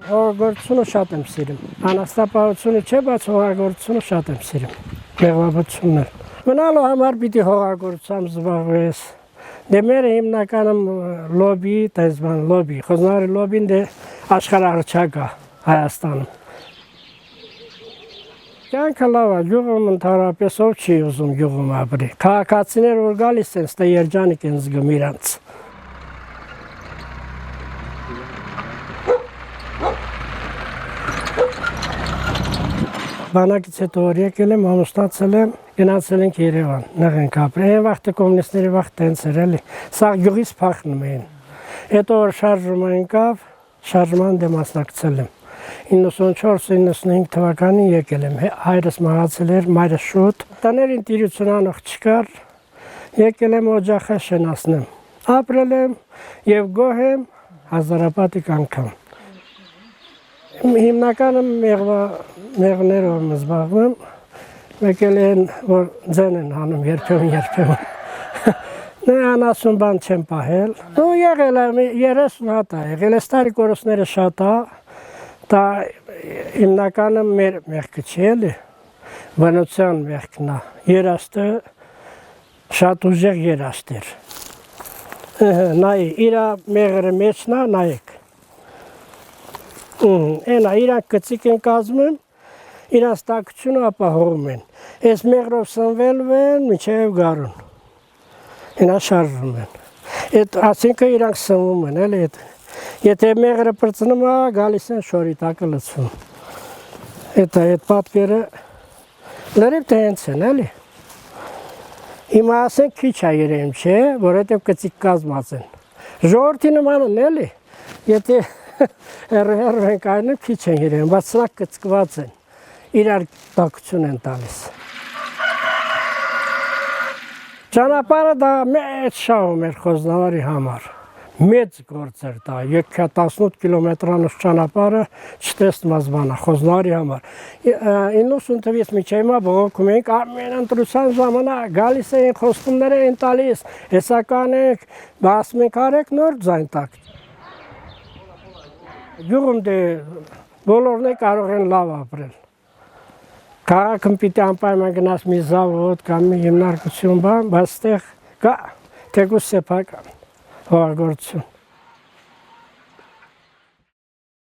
Հողագործությունը շատ եմ սիրում։ Անաստապահությունը չէ, բայց հողագործությունը շատ եմ սիրում։ Մեղվաբություններ։ Մնալու համար պիտի հողագործությամբ զբաղվես։ Դե մեր հիմնականում լոբի, տեսման լոբի, խոզնարի լոբին դե աշխարհահռչակ է Հայաստանում։ Կյանքը լավ է, գյուղում ընդհանրապես ով չի ուզում գյուղում ապրի։ Քաղաքացիներ որ գալիս են, ստե երջանիկ են զգում իրանց։ Բանակից հետո որ եկել եմ, ամուսնացել եմ, գնացել ենք Երևան, նեղ ենք ապրել։ Այն վաղտը կոմունիստների վաղ տենց էր էլի, սա գյուղից փախնում էին։ Հետո որ շարժումը եկավ, շարժման դեմ մասնակցել եմ։ 94-95 թվականին եկել եմ, հայրս մահացել էր, մայրս շուտ։ Տաներին տիրություն անող չկար, եկել եմ օջախը շենացնեմ։ Ապրել եմ եւ գոհ եմ հազարապատիկ անգամ։ Հիմնականը մեղներով եմ զբաղվում, եկել են, որ ձեն են հանում երբեմն։ Անասուն բան չեմ պահել։ Ու եղել եմ 30 հատ է, եղել է ստարի կորուսները շատ է, դա հիմնականը մեր մեղքը չի էլի, բնության մեղքն է, երաստը շատ ուժեղ երաստ էր։ Նայի, իրա մեղրը մեջն է, նայեք։ Էնա իրանք կծիկ են կազմում, իրանց տակությունը ապահովում են։ Այս մեղրով սնվելու են մինչև գարուն։ Էնա շարժում են։ Այդ ասինքն իրանք սնվում են, էլի։ Եթե մեղրը պրծնում է, գալիս են շորի տակը լցվում։ Այդ պատկերը լրիվ թե հենց են, էլի։ Հիմա ասենք քիչ է երևում, չէ, որովհետև կծիկ կազմած են։ Ժողովրդի նման են, էլի։ Եթե հեռու ենք այնում, քիչ են երևում, բայց սրանք կծկված են, իրար տակություն են տալիս։ Ճանապարհը դա մեծ շահում էր Խոզնավարի համար, մեծ գործ էր դա, 18 կիլոմետրանոց ճանապարհը չտեսնված բան է Խոզնավարի համար։ 90 թվականից մինչև հիմա բողոքում ենք, ամեն ընտրության ժամանակ գալիս էին խոստումներ էին տալիս, հեսա կանենք, ասում ենք արեք նոր ձայն տակ։ Գյուղում դե բոլորն է կարող են լավ ապրել։ Քաղաքում պիտի անպայման գնաս մի զավոդ կամ մի հիմնարկություն բան, բայց այդտեղ կա թեկուզ սեփական հողագործություն։